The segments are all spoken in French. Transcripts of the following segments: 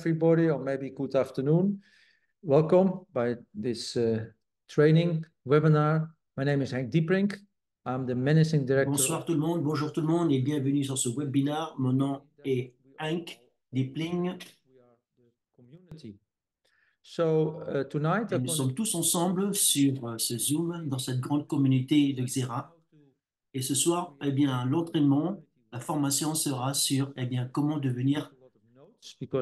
everybody, or maybe good afternoon. Welcome by this training webinar. My name is Henk Dieprink. I'm the Managing Director. Bonsoir tout le monde, bonjour tout le monde et bienvenue sur ce webinaire. Mon nom est Henk Dieprink. Tonight, et nous sommes tous ensemble sur ce Zoom dans cette grande communauté de Xera. Et ce soir, l'entraînement, la formation sera sur comment devenir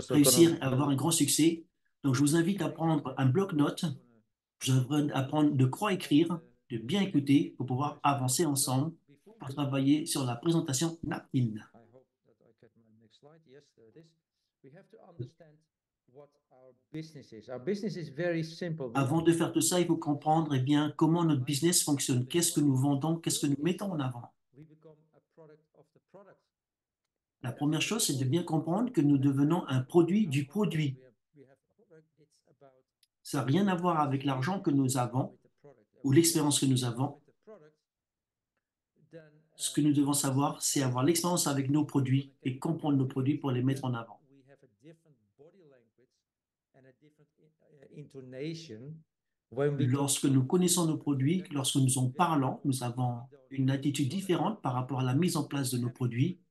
réussir à avoir un grand succès. Donc, je vous invite à prendre un bloc-notes, je vous invite à apprendre de quoi écrire, de bien écouter pour pouvoir avancer ensemble pour travailler sur la présentation napkin. Avant de faire tout ça, il faut comprendre comment notre business fonctionne, qu'est-ce que nous vendons, qu'est-ce que nous mettons en avant. La première chose, c'est de bien comprendre que nous devenons un produit du produit. Ça n'a rien à voir avec l'argent que nous avons ou l'expérience que nous avons. Ce que nous devons savoir, c'est avoir l'expérience avec nos produits et comprendre nos produits pour les mettre en avant. Lorsque nous connaissons nos produits, lorsque nous en parlons, nous avons une attitude différente par rapport à la mise en place de nos produits.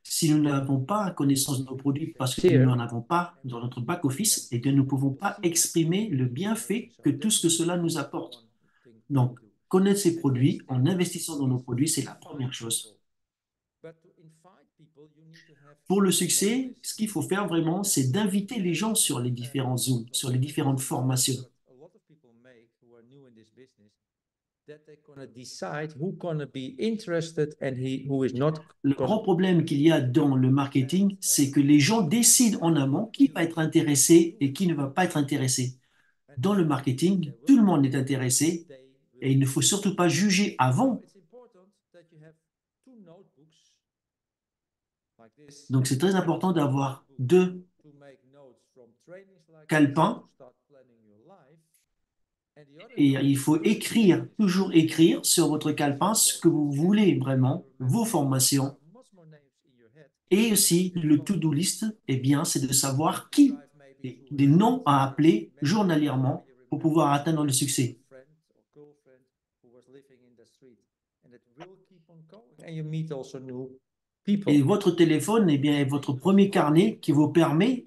Si nous n'avons pas connaissance de nos produits parce que nous n'en avons pas dans notre back-office, nous ne pouvons pas exprimer le bienfait que tout ce que cela nous apporte. Donc, connaître ces produits en investissant dans nos produits, c'est la première chose. Pour le succès, ce qu'il faut faire vraiment, c'est d'inviter les gens sur les différents Zooms, sur les différentes formations. Le grand problème qu'il y a dans le marketing, c'est que les gens décident en amont qui va être intéressé et qui ne va pas être intéressé. Dans le marketing, tout le monde est intéressé et il ne faut surtout pas juger avant. Donc, c'est très important d'avoir 2 calepins et il faut écrire, toujours écrire sur votre calepin ce que vous voulez vraiment, vos formations. Et aussi, le to-do list, c'est de savoir qui, des noms à appeler journalièrement pour pouvoir atteindre le succès. Et votre téléphone est votre premier carnet qui vous permet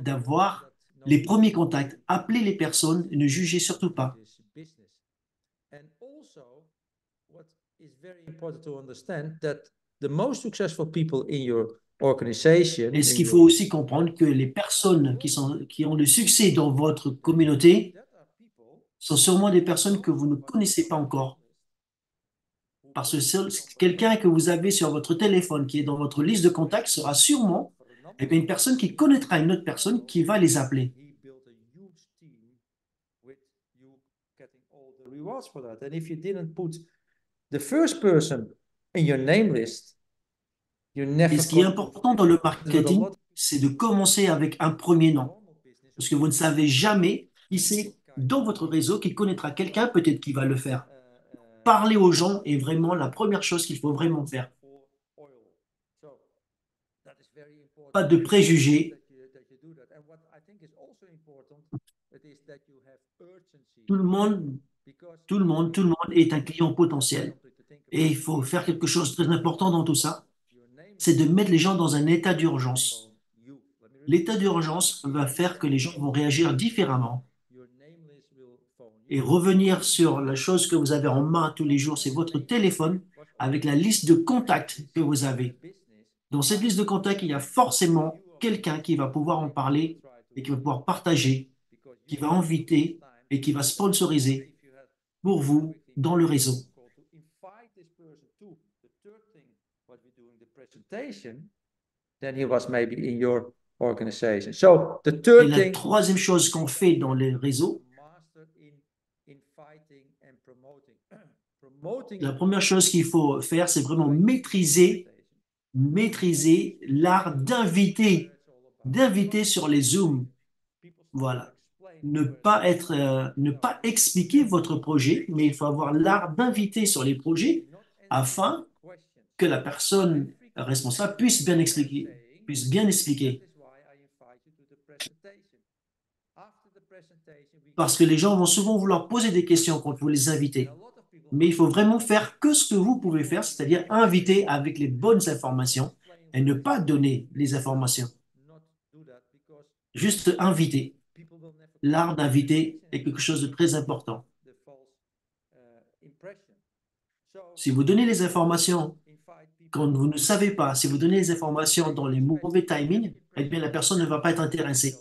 d'avoir les premiers contacts. Appelez les personnes et ne jugez surtout pas. Et ce qu'il faut aussi comprendre que les personnes qui ont le succès dans votre communauté sont sûrement des personnes que vous ne connaissez pas encore. Parce que quelqu'un que vous avez sur votre téléphone, qui est dans votre liste de contacts, sera sûrement une personne qui connaîtra une autre personne qui va les appeler. Et ce qui est important dans le marketing, c'est de commencer avec un premier nom. Parce que vous ne savez jamais qui c'est dans votre réseau qui connaîtra quelqu'un, peut-être qui va le faire. Parler aux gens est vraiment la première chose qu'il faut vraiment faire. Pas de préjugés. Tout le monde est un client potentiel. Et il faut faire quelque chose de très important dans tout ça, c'est de mettre les gens dans un état d'urgence. L'état d'urgence va faire que les gens vont réagir différemment. Et revenir sur la chose que vous avez en main tous les jours, c'est votre téléphone avec la liste de contacts que vous avez. Dans cette liste de contacts, il y a forcément quelqu'un qui va pouvoir en parler et qui va pouvoir partager, qui va inviter et qui va sponsoriser pour vous dans le réseau. Et la troisième chose qu'on fait dans les réseaux, la première chose qu'il faut faire, c'est vraiment maîtriser l'art d'inviter sur les Zooms. Voilà. Ne pas expliquer votre projet, mais il faut avoir l'art d'inviter sur les projets afin que la personne responsable puisse bien expliquer, puisse bien expliquer. Parce que les gens vont souvent vouloir poser des questions quand vous les invitez. Mais il faut vraiment faire que ce que vous pouvez faire, c'est-à-dire inviter avec les bonnes informations et ne pas donner les informations. Juste inviter. L'art d'inviter est quelque chose de très important. Si vous donnez les informations quand vous ne savez pas, si vous donnez les informations dans les mauvais timings, eh bien la personne ne va pas être intéressée.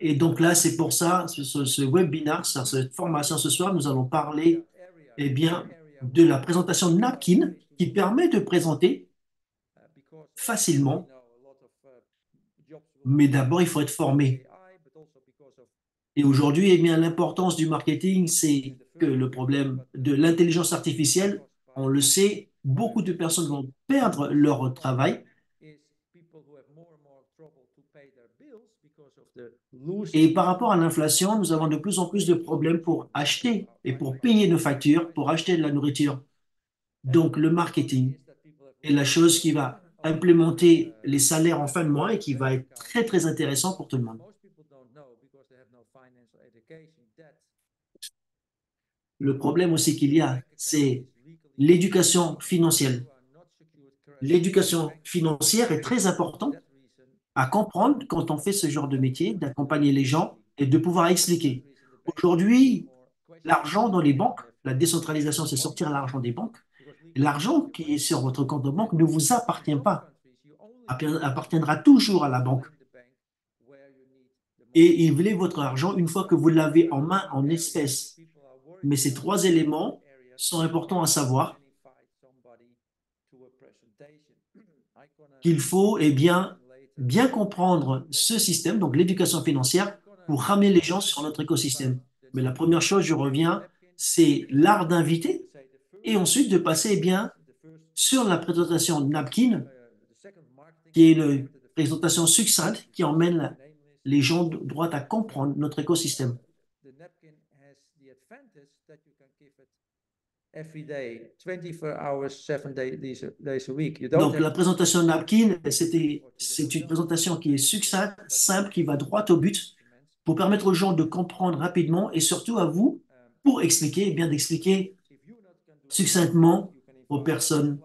Et donc là, c'est pour ça, ce webinaire, cette formation ce soir, nous allons parler eh bien, de la présentation de Napkin qui permet de présenter facilement, mais d'abord, il faut être formé. Et aujourd'hui, eh bien, l'importance du marketing, c'est que le problème de l'intelligence artificielle, on le sait, beaucoup de personnes vont perdre leur travail. Et par rapport à l'inflation, nous avons de plus en plus de problèmes pour acheter et pour payer nos factures, pour acheter de la nourriture. Donc, le marketing est la chose qui va implémenter les salaires en fin de mois et qui va être très, très intéressant pour tout le monde. Le problème aussi qu'il y a, c'est l'éducation financière. L'éducation financière est très importante à comprendre quand on fait ce genre de métier, d'accompagner les gens et de pouvoir expliquer. Aujourd'hui, l'argent dans les banques, la décentralisation, c'est sortir l'argent des banques. L'argent qui est sur votre compte de banque ne vous appartient pas, appartiendra toujours à la banque. Et il voulait votre argent une fois que vous l'avez en main en espèces. Mais ces trois éléments sont importants à savoir qu'il faut bien comprendre ce système, donc l'éducation financière, pour ramener les gens sur notre écosystème. Mais la première chose, je reviens, c'est l'art d'inviter et ensuite de passer sur la présentation de Napkin, qui est une présentation succincte qui emmène les gens droit à comprendre notre écosystème. Donc, la présentation Napkin, c'est une présentation qui est succincte, simple, qui va droit au but pour permettre aux gens de comprendre rapidement et surtout à vous pour expliquer, et bien d'expliquer succinctement aux personnes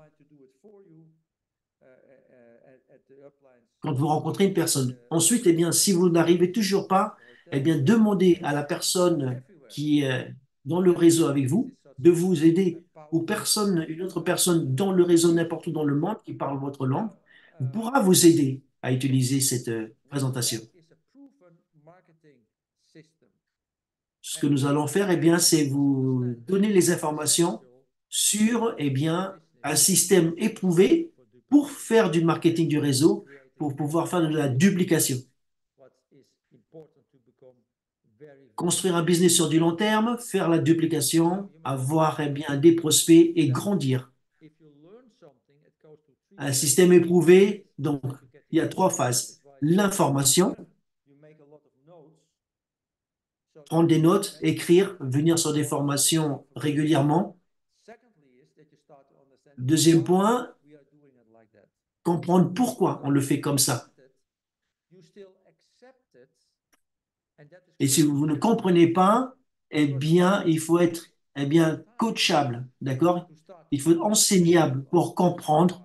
quand vous rencontrez une personne. Ensuite, eh bien, si vous n'arrivez toujours pas, eh bien, demandez à la personne qui est dans le réseau avec vous de vous aider ou une autre personne dans le réseau n'importe où dans le monde qui parle votre langue pourra vous aider à utiliser cette présentation. Ce que nous allons faire, eh bien, c'est vous donner les informations sur un système éprouvé pour faire du marketing du réseau, pour pouvoir faire de la duplication. Construire un business sur du long terme, faire la duplication, avoir des prospects et grandir. Un système éprouvé, donc il y a trois phases. L'information, prendre des notes, écrire, venir sur des formations régulièrement. Deuxième point, comprendre pourquoi on le fait comme ça. Et si vous ne comprenez pas, eh bien, il faut être coachable, d'accord? Il faut être enseignable pour comprendre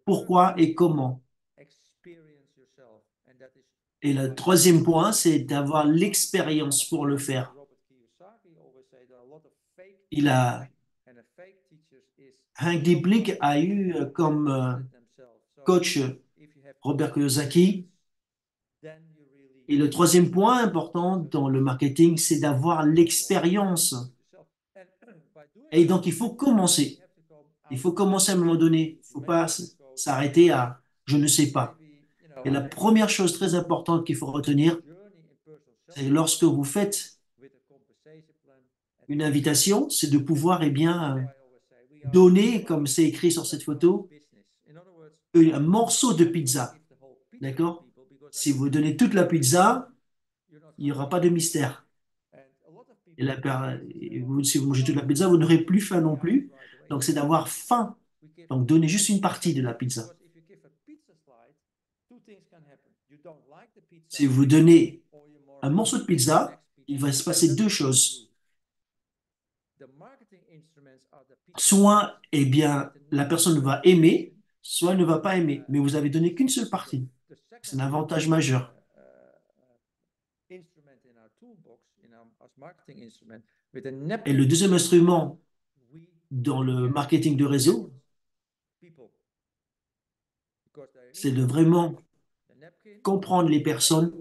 pourquoi et comment. Et le troisième point, c'est d'avoir l'expérience pour le faire. Hank Dieblink a eu comme coach Robert Kiyosaki. Et le troisième point important dans le marketing, c'est d'avoir l'expérience. Et donc, il faut commencer. Il faut commencer à un moment donné. Il ne faut pas s'arrêter à « je ne sais pas ». Et la première chose très importante qu'il faut retenir, c'est lorsque vous faites une invitation, c'est de pouvoir donner, comme c'est écrit sur cette photo, un morceau de pizza. D'accord? Si vous donnez toute la pizza, il n'y aura pas de mystère. Et si vous mangez toute la pizza, vous n'aurez plus faim non plus. Donc, c'est d'avoir faim. Donc, donner juste une partie de la pizza. Si vous donnez un morceau de pizza, il va se passer deux choses. Soit, eh bien, la personne va aimer, soit elle ne va pas aimer. Mais vous avez donné qu'une seule partie. C'est un avantage majeur. Et le deuxième instrument dans le marketing de réseau, c'est de vraiment comprendre les personnes.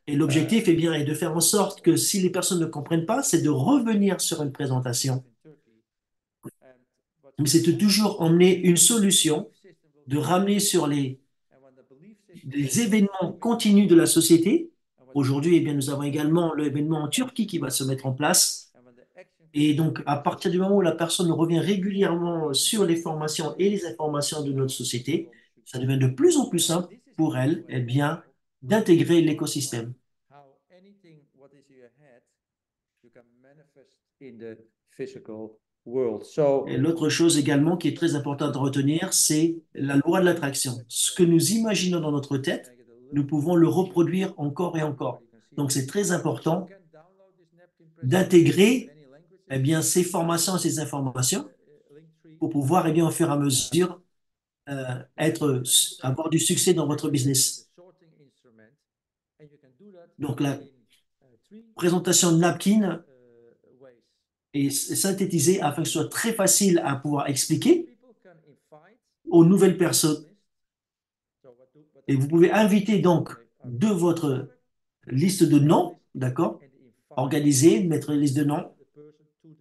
Et l'objectif est de faire en sorte que si les personnes ne comprennent pas, c'est de revenir sur une présentation. Mais c'est de toujours emmener une solution, de ramener sur les événements continus de la société. Aujourd'hui, eh bien, nous avons également l'événement en Turquie qui va se mettre en place. Et donc, à partir du moment où la personne revient régulièrement sur les formations et les informations de notre société, ça devient de plus en plus simple pour elle, eh bien, d'intégrer l'écosystème. Et l'autre chose également qui est très importante à retenir, c'est la loi de l'attraction. Ce que nous imaginons dans notre tête, nous pouvons le reproduire encore et encore. Donc, c'est très important d'intégrer eh bien, ces formations et ces informations pour pouvoir, eh bien, au fur et à mesure, avoir du succès dans votre business. Donc, la présentation de napkin est synthétisée afin que ce soit très facile à pouvoir expliquer aux nouvelles personnes. Et vous pouvez inviter donc de votre liste de noms, d'accord? Organiser, mettre une liste de noms,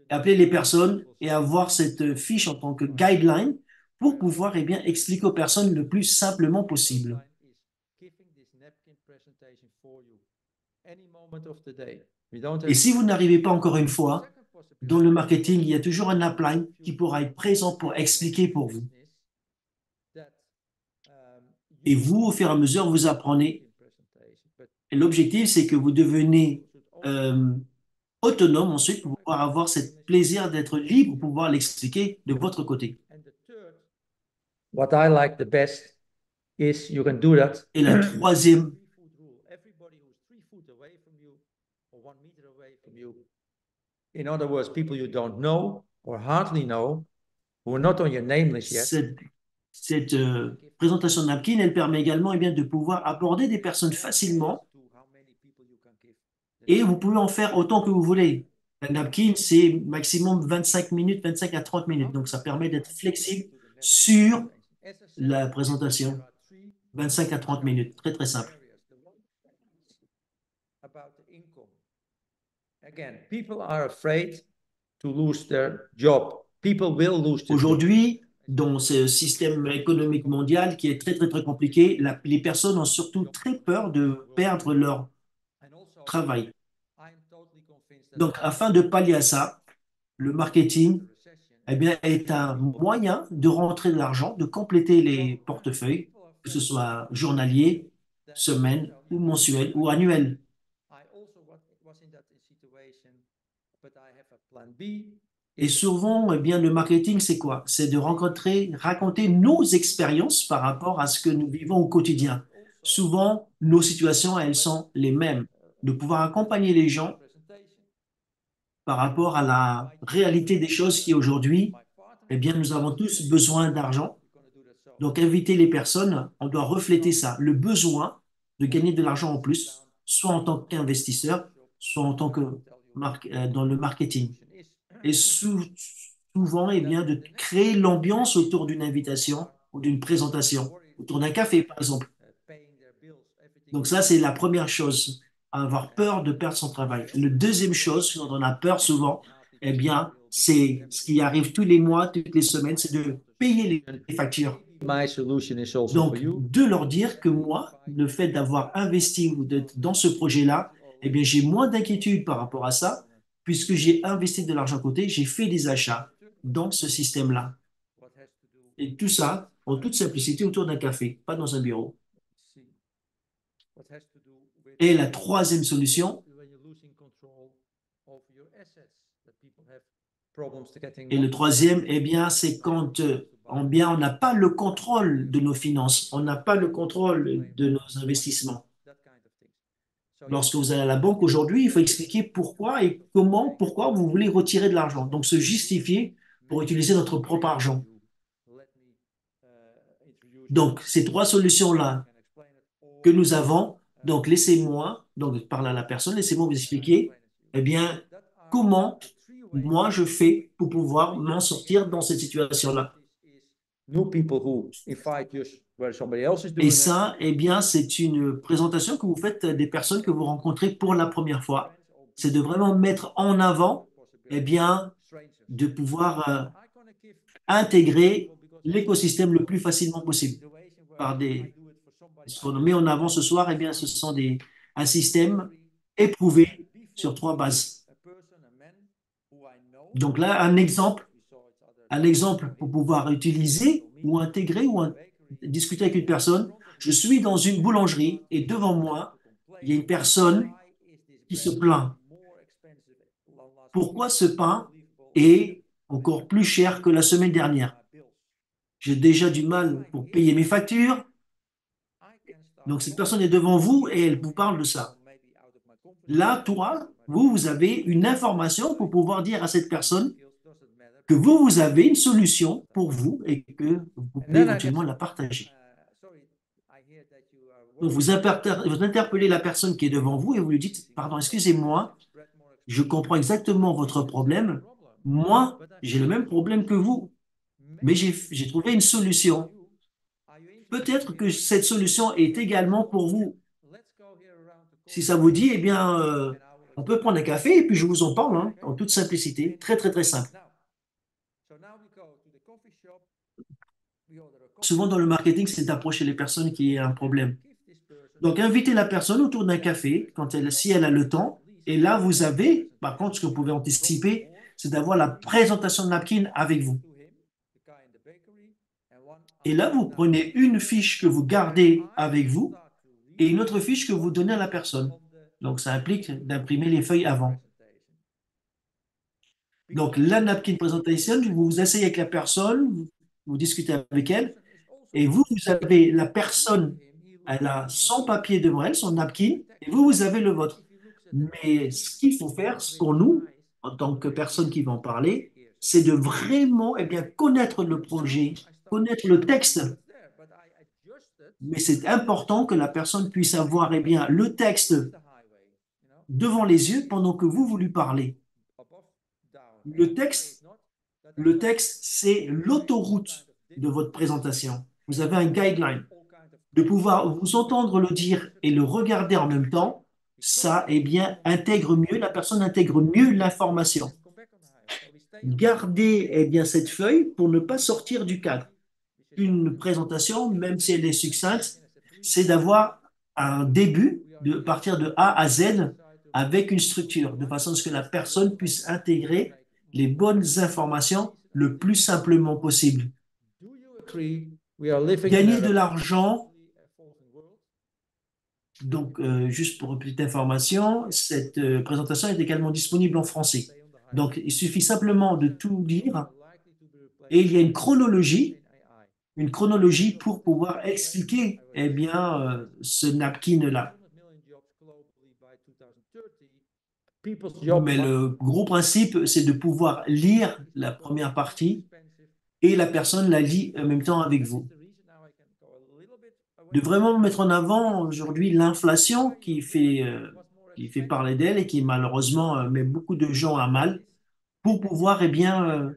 appeler les personnes et avoir cette fiche en tant que guideline pour pouvoir eh bien, expliquer aux personnes le plus simplement possible. Et si vous n'arrivez pas encore une fois, dans le marketing, il y a toujours un upline qui pourra être présent pour expliquer pour vous. Et vous, au fur et à mesure, vous apprenez. Et l'objectif, c'est que vous devenez autonome ensuite pour pouvoir avoir ce plaisir d'être libre pour pouvoir l'expliquer de votre côté. What I like the best is you can do that. Et la troisième, in other words, people you don't know or hardly know, who are not on your name list yet. Cette présentation de napkin, elle permet également eh bien, de pouvoir aborder des personnes facilement et vous pouvez en faire autant que vous voulez. Un napkin, c'est maximum 25 minutes, 25 à 30 minutes. Donc, ça permet d'être flexible sur la présentation. 25 à 30 minutes, très très simple. Aujourd'hui, dans ce système économique mondial qui est très très très compliqué, les personnes ont surtout très peur de perdre leur travail. Donc, afin de pallier à ça, le marketing eh bien, est un moyen de rentrer de l'argent, de compléter les portefeuilles, que ce soit journalier, semaine, ou mensuel, ou annuel. Et souvent, eh bien, le marketing, c'est quoi? C'est de raconter nos expériences par rapport à ce que nous vivons au quotidien. Souvent, nos situations, elles sont les mêmes. De pouvoir accompagner les gens par rapport à la réalité des choses qui aujourd'hui, eh bien, nous avons tous besoin d'argent. Donc, inviter les personnes, on doit refléter ça, le besoin de gagner de l'argent en plus, soit en tant qu'investisseur, soit en tant que dans le marketing. Et souvent, eh bien, de créer l'ambiance autour d'une invitation ou d'une présentation, autour d'un café, par exemple. Donc ça, c'est la première chose, avoir peur de perdre son travail. La deuxième chose dont on a peur souvent, eh bien, c'est ce qui arrive tous les mois, toutes les semaines, c'est de payer les factures. Donc, de leur dire que moi, le fait d'avoir investi ou d'être dans ce projet-là, eh bien, j'ai moins d'inquiétude par rapport à ça, puisque j'ai investi de l'argent à côté, j'ai fait des achats dans ce système-là. Et tout ça, en toute simplicité, autour d'un café, pas dans un bureau. Et la troisième solution, et le troisième, eh bien, c'est quand on n'a pas le contrôle de nos finances, on n'a pas le contrôle de nos investissements. Lorsque vous allez à la banque aujourd'hui, il faut expliquer pourquoi et comment, pourquoi vous voulez retirer de l'argent. Donc, se justifier pour utiliser notre propre argent. Donc, ces trois solutions-là que nous avons, donc laissez-moi, donc parler à la personne, laissez-moi vous expliquer, eh bien, comment moi je fais pour pouvoir m'en sortir dans cette situation-là. Et ça, eh bien, c'est une présentation que vous faites des personnes que vous rencontrez pour la première fois. C'est de vraiment mettre en avant, eh bien, de pouvoir intégrer l'écosystème le plus facilement possible par des. Ce qu'on met en avant ce soir, eh bien, ce sont un système éprouvé sur trois bases. Donc là, un exemple pour pouvoir utiliser ou intégrer ou discuter avec une personne. Je suis dans une boulangerie et devant moi, il y a une personne qui se plaint. Pourquoi ce pain est encore plus cher que la semaine dernière? J'ai déjà du mal pour payer mes factures. Donc cette personne est devant vous et elle vous parle de ça. Là, toi, vous avez une information pour pouvoir dire à cette personne que vous avez une solution pour vous et que vous pouvez éventuellement la partager. Donc, vous interpellez la personne qui est devant vous et vous lui dites, pardon, excusez-moi, je comprends exactement votre problème. Moi, j'ai le même problème que vous, mais j'ai trouvé une solution. Peut-être que cette solution est également pour vous. Si ça vous dit, eh bien, on peut prendre un café et puis je vous en parle, hein, en toute simplicité. Très, très, très simple. Souvent dans le marketing, c'est d'approcher les personnes qui ont un problème. Donc, invitez la personne autour d'un café si elle a le temps. Et là, vous avez, par contre, ce que vous pouvez anticiper, c'est d'avoir la présentation de napkin avec vous. Et là, vous prenez une fiche que vous gardez avec vous et une autre fiche que vous donnez à la personne. Donc, ça implique d'imprimer les feuilles avant. Donc, la napkin presentation, vous vous asseyez avec la personne, vous discutez avec elle, et vous avez la personne, elle a son papier devant elle, son napkin, et vous avez le vôtre. Mais ce qu'il faut faire, pour nous, en tant que personne qui va en parler, c'est de vraiment eh bien, connaître le projet, connaître le texte. Mais c'est important que la personne puisse avoir eh bien, le texte devant les yeux pendant que vous lui parlez. Le texte, le texte, c'est l'autoroute de votre présentation. Vous avez un guideline. De pouvoir vous entendre le dire et le regarder en même temps, ça, eh bien, intègre mieux, la personne intègre mieux l'information. Gardez, eh bien, cette feuille pour ne pas sortir du cadre. Une présentation, même si elle est succincte, c'est d'avoir un début, de partir de A à Z avec une structure, de façon à ce que la personne puisse intégrer les bonnes informations le plus simplement possible. Gagner de l'argent, donc juste pour une petite information, cette présentation est également disponible en français. Donc il suffit simplement de tout lire et il y a une chronologie pour pouvoir expliquer eh bien, ce napkin-là. Mais le gros principe, c'est de pouvoir lire la première partie et la personne la lit en même temps avec vous. De vraiment mettre en avant aujourd'hui l'inflation qui fait parler d'elle et qui malheureusement met beaucoup de gens à mal pour pouvoir eh bien,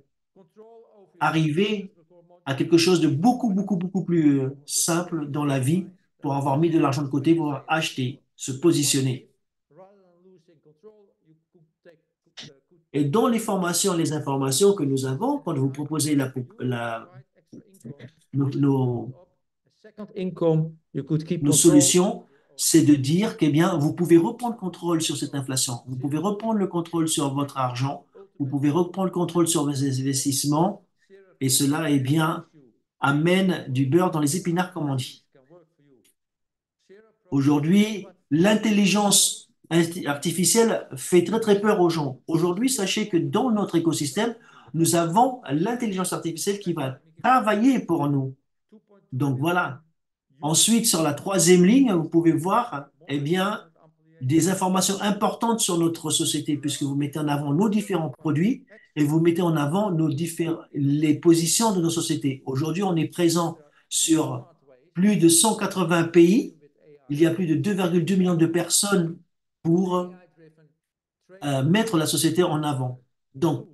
arriver à quelque chose de beaucoup, beaucoup, beaucoup plus simple dans la vie pour avoir mis de l'argent de côté, pour acheter, se positionner. Et dans les formations, les informations que nous avons, quand vous proposez nos solutions, c'est de dire que, eh bien, vous pouvez reprendre contrôle sur cette inflation, vous pouvez reprendre le contrôle sur votre argent, vous pouvez reprendre le contrôle sur vos investissements, et cela, eh bien, amène du beurre dans les épinards, comme on dit. Aujourd'hui, l'intelligence artificielle fait très très peur aux gens. Aujourd'hui, sachez que dans notre écosystème, nous avons l'intelligence artificielle qui va travailler pour nous. Donc voilà. Ensuite, sur la troisième ligne, vous pouvez voir, eh bien, des informations importantes sur notre société, puisque vous mettez en avant nos différents produits et vous mettez en avant les positions de nos sociétés. Aujourd'hui, on est présent sur plus de 180 pays. Il y a plus de 2,2 millions de personnes pour mettre la société en avant. Donc,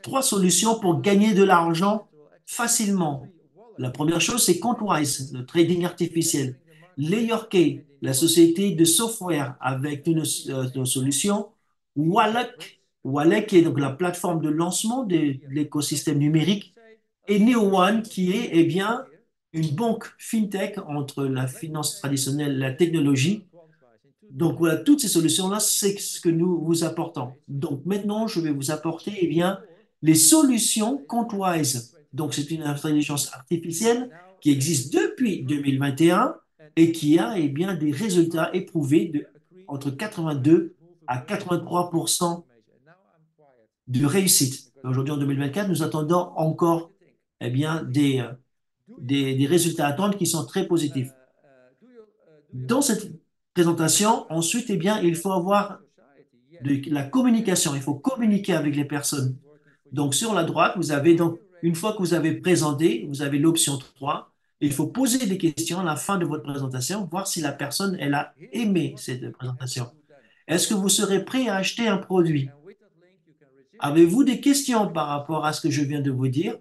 trois solutions pour gagner de l'argent facilement. La première chose, c'est Contwise, le trading artificiel. LayerK, la société de software avec nos solutions. Wallach, qui est donc la plateforme de lancement de l'écosystème numérique. Et NeoOne, qui est eh bien, une banque fintech entre la finance traditionnelle et la technologie. Donc voilà, toutes ces solutions-là, c'est ce que nous vous apportons. Donc maintenant, je vais vous apporter eh bien, les solutions Contwise. Donc c'est une intelligence artificielle qui existe depuis 2021 et qui a eh bien, des résultats éprouvés entre 82 à 83% de réussite. Aujourd'hui, en 2024, nous attendons encore eh bien, des résultats à attendre qui sont très positifs. Dans cette présentation, ensuite, eh bien, il faut avoir de la communication. Il faut communiquer avec les personnes. Donc, sur la droite, vous avez donc, une fois que vous avez présenté, vous avez l'option 3. Il faut poser des questions à la fin de votre présentation, voir si la personne, elle a aimé cette présentation. Est-ce que vous serez prêt à acheter un produit? Avez-vous des questions par rapport à ce que je viens de vous dire?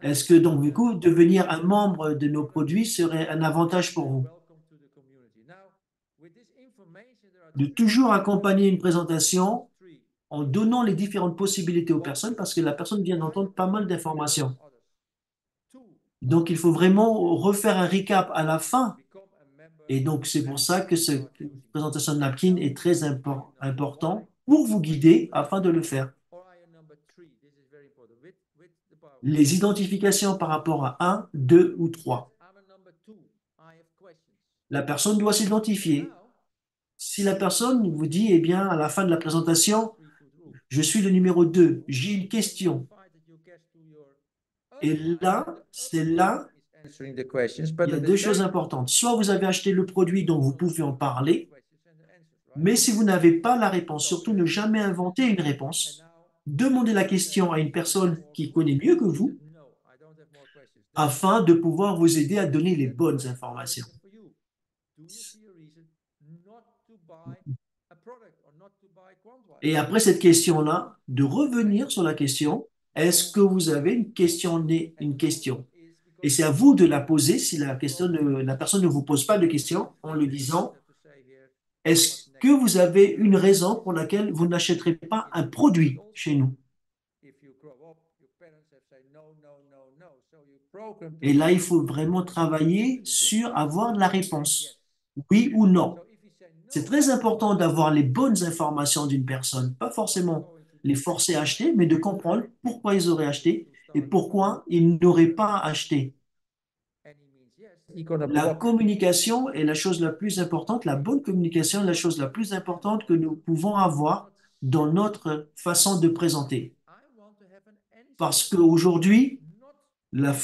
Est-ce que donc, du coup, devenir un membre de nos produits serait un avantage pour vous? De toujours accompagner une présentation en donnant les différentes possibilités aux personnes parce que la personne vient d'entendre pas mal d'informations. Donc, il faut vraiment refaire un recap à la fin. Et donc, c'est pour ça que cette présentation de napkin est très important pour vous guider afin de le faire. Les identifications par rapport à 1, 2 ou 3. La personne doit s'identifier. Si la personne vous dit, eh bien, à la fin de la présentation, je suis le numéro 2, j'ai une question. Et là, c'est là, il y a deux choses importantes. Soit vous avez acheté le produit dont vous pouvez en parler, mais si vous n'avez pas la réponse, surtout ne jamais inventer une réponse. Demandez la question à une personne qui connaît mieux que vous afin de pouvoir vous aider à donner les bonnes informations. Et après cette question-là, de revenir sur la question, est-ce que vous avez une question? Et c'est à vous de la poser si la personne ne vous pose pas de question en lui disant, est-ce que vous avez une raison pour laquelle vous n'achèterez pas un produit chez nous? Et là, il faut vraiment travailler sur avoir la réponse, oui ou non. C'est très important d'avoir les bonnes informations d'une personne, pas forcément les forcer à acheter, mais de comprendre pourquoi ils auraient acheté et pourquoi ils n'auraient pas acheté. La communication est la chose la plus importante, la bonne communication est la chose la plus importante que nous pouvons avoir dans notre façon de présenter. Parce qu'aujourd'hui,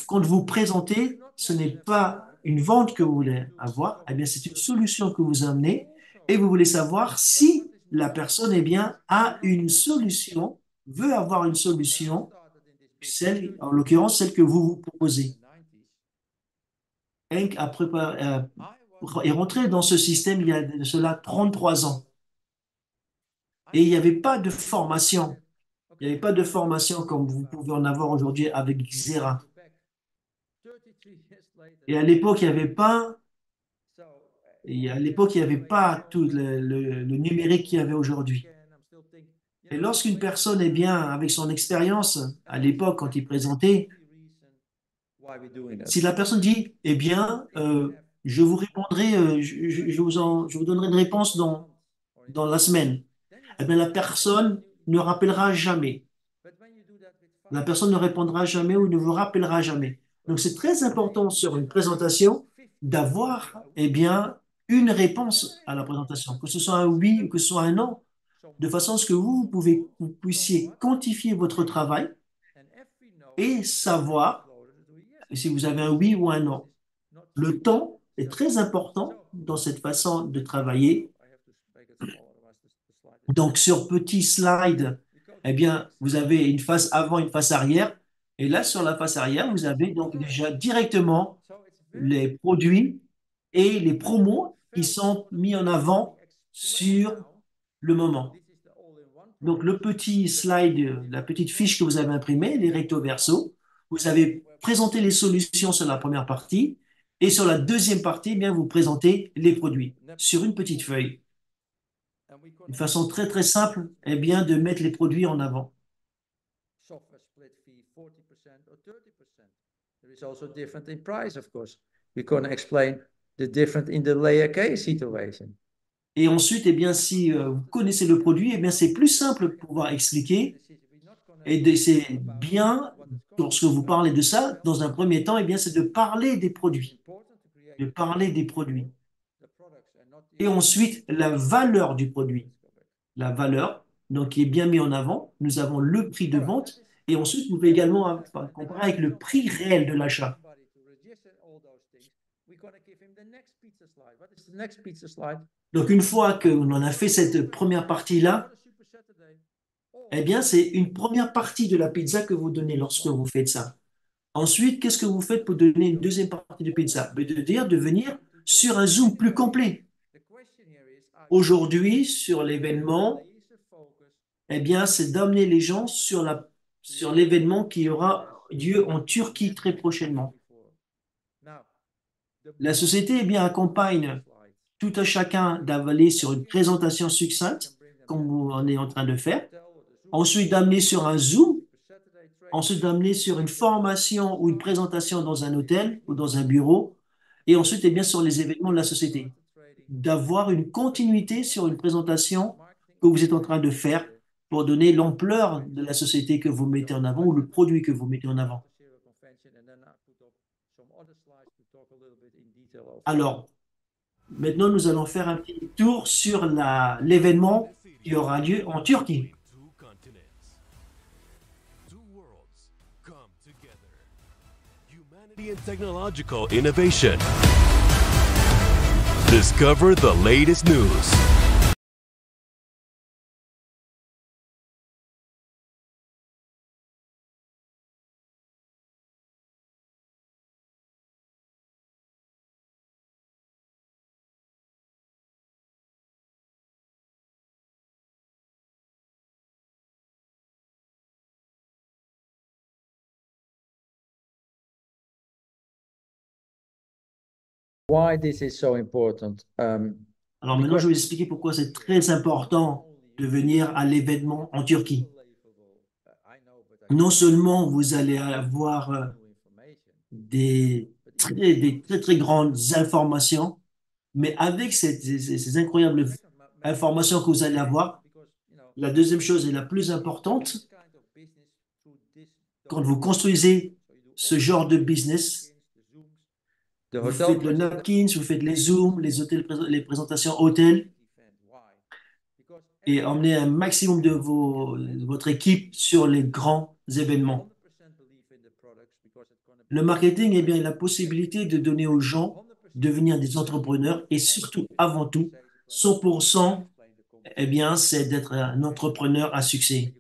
quand vous présentez, ce n'est pas une vente que vous voulez avoir, eh bien, c'est une solution que vous amenez et vous voulez savoir si la personne, eh bien, a une solution, veut avoir une solution, en l'occurrence, celle que vous vous proposez. Henk est rentré dans ce système il y a de cela 33 ans. Et il n'y avait pas de formation. Il n'y avait pas de formation comme vous pouvez en avoir aujourd'hui avec Xera. Et à l'époque, il n'y avait pas, tout le numérique qu'il y avait aujourd'hui. Et lorsqu'une personne est bien avec son expérience, à l'époque, quand il présentait, si la personne dit, eh bien, je vous répondrai, je vous donnerai une réponse dans la semaine, eh bien, la personne ne rappellera jamais. La personne ne répondra jamais ou ne vous rappellera jamais. Donc, c'est très important sur une présentation d'avoir, eh bien, une réponse à la présentation, que ce soit un oui ou que ce soit un non, de façon à ce que vous puissiez quantifier votre travail et savoir si vous avez un oui ou un non. Le temps est très important dans cette façon de travailler. Donc, sur petit slide, eh bien, vous avez une face avant, une face arrière. Et là, sur la face arrière, vous avez donc déjà directement les produits et les promos qui sont mis en avant sur le moment. Donc, le petit slide, la petite fiche que vous avez imprimée, les recto verso, vous avez présenté les solutions sur la première partie et sur la deuxième partie, eh bien, vous présentez les produits sur une petite feuille. Une façon très très simple est bien de mettre les produits en avant. Software split fee 40% or 30%. There is also different in price, of course. We're going to explain the different in the layer case situation. Et ensuite, eh bien, si vous connaissez le produit, eh bien, c'est plus simple de pouvoir expliquer. Et c'est bien, lorsque vous parlez de ça, dans un premier temps, eh bien, c'est de parler des produits. De parler des produits. Et ensuite, la valeur du produit. La valeur, donc, qui est bien mis en avant. Nous avons le prix de vente. Et ensuite, vous pouvez également comparer avec le prix réel de l'achat. Donc, une fois qu'on en a fait cette première partie-là, eh bien, c'est une première partie de la pizza que vous donnez lorsque vous faites ça. Ensuite, qu'est-ce que vous faites pour donner une deuxième partie de pizza? De venir sur un zoom plus complet. Aujourd'hui, sur l'événement, eh bien, c'est d'amener les gens sur l'événement qui aura lieu en Turquie très prochainement. La société, eh bien, accompagne tout à chacun d'avaler sur une présentation succincte, comme vous en êtes en train de faire. Ensuite, d'amener sur un Zoom. Ensuite, d'amener sur une formation ou une présentation dans un hôtel ou dans un bureau. Et ensuite, eh bien, sur les événements de la société. D'avoir une continuité sur une présentation que vous êtes en train de faire pour donner l'ampleur de la société que vous mettez en avant ou le produit que vous mettez en avant. Alors, maintenant, nous allons faire un petit tour sur l'événement qui aura lieu en Turquie. Humanity and technological innovation. Discover the latest news. Why this is so important? Alors maintenant, je vais vous expliquer pourquoi c'est très important de venir à l'événement en Turquie. Non seulement vous allez avoir des très, très grandes informations, mais avec ces incroyables informations que vous allez avoir, la deuxième chose et la plus importante, quand vous construisez ce genre de business, vous faites le napkins, vous faites les zooms, les présentations hôtels, et emmenez un maximum de votre équipe sur les grands événements. Le marketing, eh bien, la possibilité de donner aux gens de devenir des entrepreneurs et surtout, avant tout, 100%, eh bien, c'est d'être un entrepreneur à succès.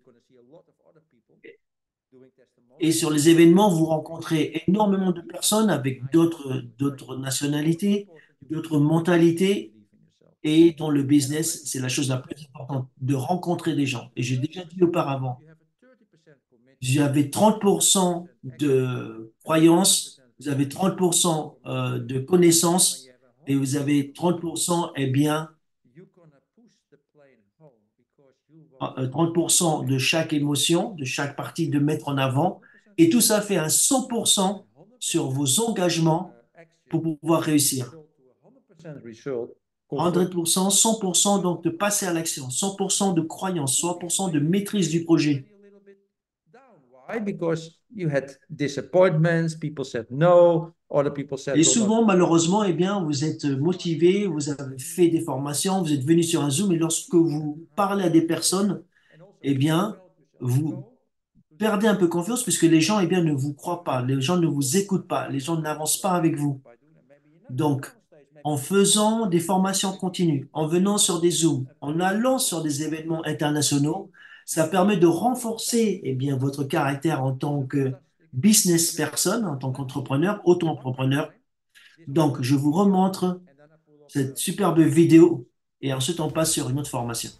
Et sur les événements, vous rencontrez énormément de personnes avec d'autres nationalités, d'autres mentalités. Et dans le business, c'est la chose la plus importante, de rencontrer des gens. Et j'ai déjà dit auparavant, j'avais 30% de croyances, vous avez 30% de connaissances et vous avez 30%, eh bien, 30% de chaque émotion, de chaque partie de mettre en avant. Et tout ça fait un 100% sur vos engagements pour pouvoir réussir. 100%, 100%, donc de passer à l'action, 100% de croyance, 100% de maîtrise du projet. Why? Because you had disappointments, people said no, other people said, Et "Well, souvent, malheureusement, eh bien, vous êtes motivé, vous avez fait des formations, vous êtes venu sur un Zoom, et lorsque vous parlez à des personnes, eh bien, vous perdez un peu confiance puisque les gens, eh bien, ne vous croient pas, les gens ne vous écoutent pas, les gens n'avancent pas avec vous. Donc, en faisant des formations continues, en venant sur des Zooms, en allant sur des événements internationaux, ça permet de renforcer, eh bien, votre caractère en tant que business person, en tant qu'entrepreneur, auto-entrepreneur. Donc, je vous remontre cette superbe vidéo et ensuite on passe sur une autre formation.